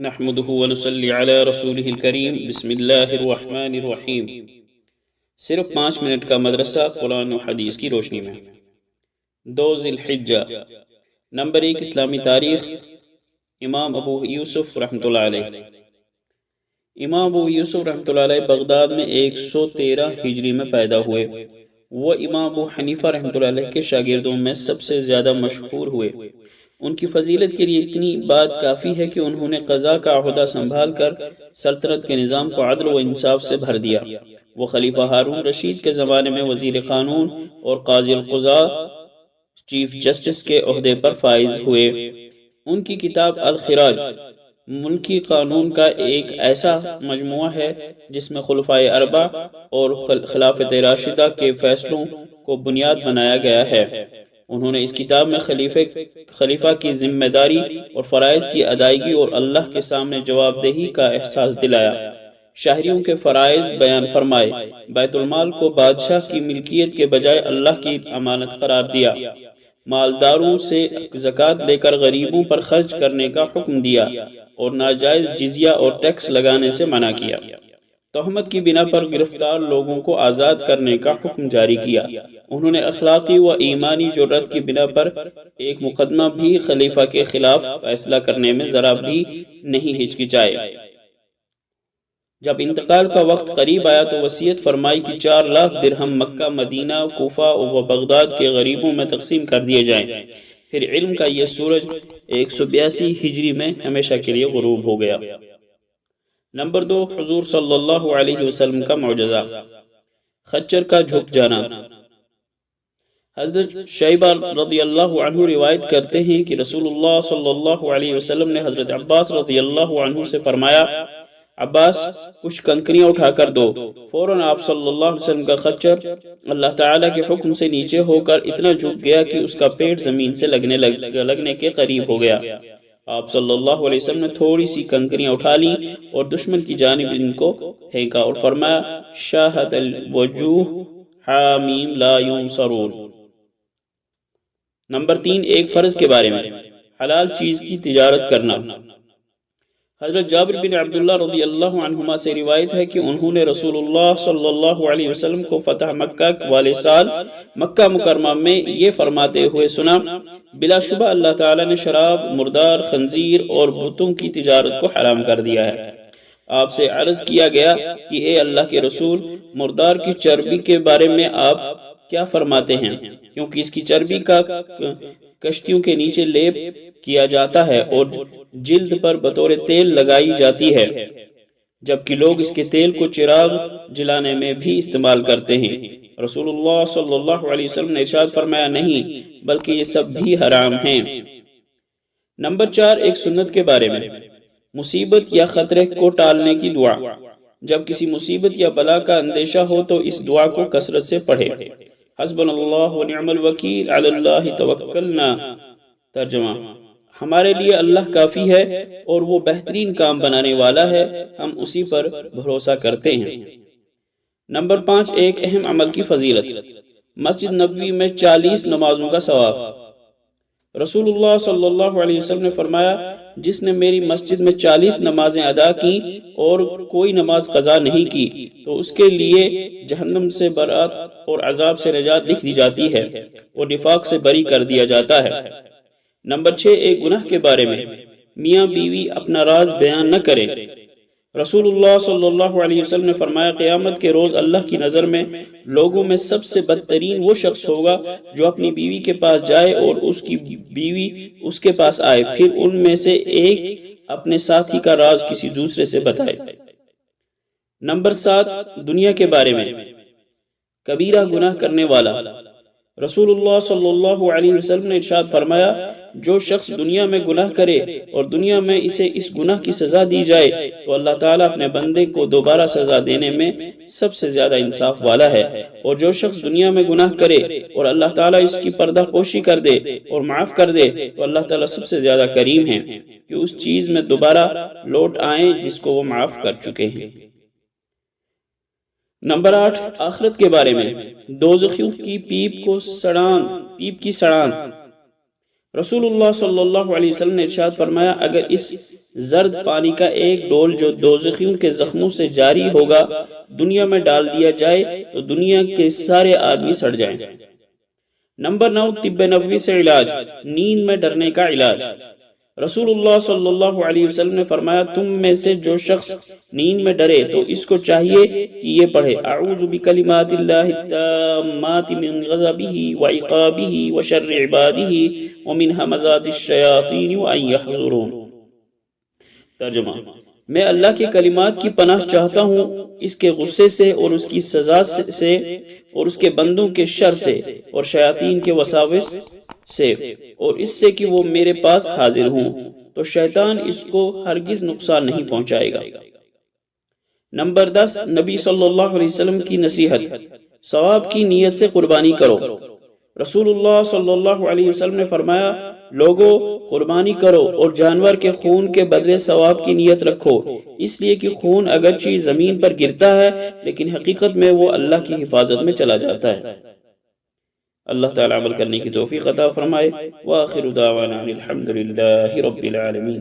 نحمده ونصلي على رسوله الكريم بسم اللہ الرحمن الرحیم۔ صرف 5 منٹ کا مدرسہ قرآن و حدیث کی روشنی میں۔ 2 ذی الحجہ۔ نمبر 1 اسلامی تاریخ۔ امام ابو یوسف رحمۃ اللہ علیہ۔ امام ابو یوسف رحمۃ اللہ علیہ بغداد میں 113 ہجری میں پیدا ہوئے۔ وہ امام ابو حنیفہ رحمۃ اللہ علیہ کے شاگردوں میں سب سے زیادہ مشہور ہوئے۔ ان کی فضیلت کے لیے اتنی بات کافی ہے کہ انہوں نے قضاء کا عہدہ سنبھال کر سلطنت کے نظام کو عدل و انصاف سے بھر دیا۔ وہ خلیفہ ہارون رشید کے زمانے میں وزیر قانون اور قاضی القضاء چیف جسٹس کے عہدے پر فائز ہوئے۔ ان کی کتاب الخراج ملکی قانون کا ایک ایسا مجموعہ ہے جس میں خلفائے اربعہ اور خلافت راشدہ کے فیصلوں کو بنیاد بنایا گیا ہے۔ انہوں نے اس کتاب میں خلیفہ کی ذمہ داری اور فرائض کی ادائیگی اور اللہ کے سامنے جواب دہی کا احساس دلایا۔ شہریوں کے فرائض بیان فرمائے۔ بیت المال کو بادشاہ کی ملکیت کے بجائے اللہ کی امانت قرار دیا۔ مالداروں سے زکوٰۃ لے کر غریبوں پر خرچ کرنے کا حکم دیا اور ناجائز جزیہ اور ٹیکس لگانے سے منع کیا۔ تہمت کی بنا پر گرفتار لوگوں کو آزاد کرنے کا حکم جاری کیا۔ انہوں نے اخلاقی و ایمانی جرات کی بنا پر ایک مقدمہ بھی خلیفہ کے خلاف فیصلہ کرنے میں ذرا بھی نہیں ہچکچائے۔ جب انتقال کا وقت قریب آیا تو وصیت فرمائی کہ 4 لاکھ درہم مکہ، مدینہ، کوفہ و بغداد کے غریبوں میں تقسیم کر دیے جائیں۔ پھر علم کا یہ سورج 182 ہجری میں ہمیشہ کے لیے غروب ہو گیا۔ نمبر 2 حضور صلی اللہ علیہ وسلم کا معجزہ، خچر کا جھک جانا۔ حضرت شیبہ رضی اللہ عنہ روایت کرتے ہیں کہ رسول اللہ صلی اللہ علیہ وسلم نے حضرت عباس رضی اللہ عنہ سے فرمایا، عباس کچھ کنکریاں اٹھا کر دو۔ فوراً آپ صلی اللہ علیہ وسلم کا خچر اللہ تعالیٰ کے حکم سے نیچے ہو کر اتنا جھک گیا کہ اس کا پیٹ زمین سے لگنے کے قریب ہو گیا۔ آپ صلی اللہ علیہ وسلم نے تھوڑی سی کنکریاں اٹھا لیں اور دشمن کی جانب ان کو پھینکا اور فرمایا، شاہد الوجوہ حامیم لا ینصرون۔ نمبر 3 ایک فرض کے بارے میں، حلال چیز کی تجارت کرنا۔ حضرت جابر بن عبداللہ رضی اللہ عنہما سے روایت ہے کہ انہوں نے رسول اللہ صلی اللہ علیہ وسلم کو فتح مکہ والے سال مکہ مکرمہ میں یہ فرماتے ہوئے سنا، بلا شبہ اللہ تعالیٰ نے شراب، مردار، خنزیر اور بتوں کی تجارت کو حرام کر دیا ہے۔ آپ سے عرض کیا گیا کہ اے اللہ کے رسول، مردار کی چربی کے بارے میں آپ کیا فرماتے ہیں؟ کیونکہ اس کی چربی کا کشتیوں کے نیچے لیپ کیا جاتا ہے اور جلد پر بطور تیل لگائی جاتی ہے، جبکہ لوگ اس کے تیل کو چراغ جلانے میں بھی استعمال کرتے ہیں۔ رسول اللہ صلی اللہ علیہ وسلم نے ارشاد فرمایا، نہیں بلکہ یہ سب بھی حرام ہیں۔ نمبر 4 ایک سنت کے بارے میں، مصیبت یا خطرے کو ٹالنے کی دعا۔ جب کسی مصیبت یا بلا کا اندیشہ ہو تو اس دعا کو کثرت سے پڑھے۔ حسبنا اللہ ونعم الوکیل علی اللہ توکلنا۔ ترجمہ، ہمارے لیے اللہ کافی ہے اور وہ بہترین کام بنانے والا ہے، ہم اسی پر بھروسہ کرتے ہیں۔ نمبر 5 ایک اہم عمل کی فضیلت، مسجد نبوی میں 40 نمازوں کا ثواب۔ رسول اللہ صلی اللہ علیہ وسلم نے فرمایا، جس نے میری مسجد میں 40 نمازیں ادا کی اور کوئی نماز قضا نہیں کی تو اس کے لیے جہنم سے برات اور عذاب سے نجات لکھ دی جاتی ہے اور نفاق سے بری کر دیا جاتا ہے۔ نمبر 6 ایک گناہ کے بارے میں، میاں بیوی اپنا راز بیان نہ کریں۔ رسول اللہ صلی اللہ علیہ وسلم نے فرمایا، قیامت کے روز اللہ کی نظر میں لوگوں میں سب سے بدترین وہ شخص ہوگا جو اپنی بیوی کے پاس جائے اور اس کی بیوی اس کے پاس آئے، پھر ان میں سے ایک اپنے ساتھی کا راز کسی دوسرے سے بتائے۔ نمبر 7 دنیا کے بارے میں، کبیرہ گناہ کرنے والا۔ رسول اللہ صلی اللہ علیہ وسلم نے ارشاد فرمایا، جو شخص دنیا میں گناہ کرے اور دنیا میں اسے اس گناہ کی سزا دی جائے تو اللہ تعالیٰ اپنے بندے کو دوبارہ سزا دینے میں سب سے زیادہ انصاف والا ہے، اور جو شخص دنیا میں گناہ کرے اور اللہ تعالیٰ اس کی پردہ پوشی کر دے اور معاف کر دے تو اللہ تعالیٰ سب سے زیادہ کریم ہے کہ اس چیز میں دوبارہ لوٹ آئیں جس کو وہ معاف کر چکے ہیں۔ نمبر 8 آخرت کے بارے میں، دوزخیوں کی پیپ کی سڑان۔ رسول اللہ صلی اللہ علیہ وسلم نے ارشاد فرمایا اگر اس زرد پانی کا ایک ڈول جو دوزخیوں کے زخموں سے جاری ہوگا دنیا میں ڈال دیا جائے تو دنیا کے سارے آدمی سڑ جائیں۔ نمبر 9 طب نبوی سے علاج، نیند میں ڈرنے کا علاج۔ رسول اللہ صلی اللہ علیہ وسلم نے فرمایا تم میں سے جو شخص نیند میں ڈرے تو اس کو چاہیے کہ یہ پڑھے اعوذ بکلمات اللہ التامات من غضبہ وعقابہ وشر عبادہ ومن ہمزات الشیاطین وان یحضرون۔ ترجمہ، میں اللہ کے کلمات کی پناہ چاہتا ہوں اس کے غصے سے اور اس کی سزا سے اور اس کے بندوں کے شر سے اور شیاطین کے وساوس سے اور اس سے کہ وہ میرے پاس حاضر ہوں تو شیطان اس کو ہرگز نقصان نہیں پہنچائے گا۔ نمبر 10 نبی صلی اللہ علیہ وسلم کی نصیحت، ثواب کی نیت سے قربانی کرو۔ رسول اللہ صلی اللہ علیہ وسلم نے فرمایا لوگو قربانی کرو اور جانور کے خون کے بدلے ثواب کی نیت رکھو، اس لیے کہ خون اگرچہ زمین پر گرتا ہے لیکن حقیقت میں وہ اللہ کی حفاظت میں چلا جاتا ہے۔ اللہ تعالی عمل کرنے کی توفیق عطا فرمائے۔ وآخر دعوانا الحمدللہ رب العالمین۔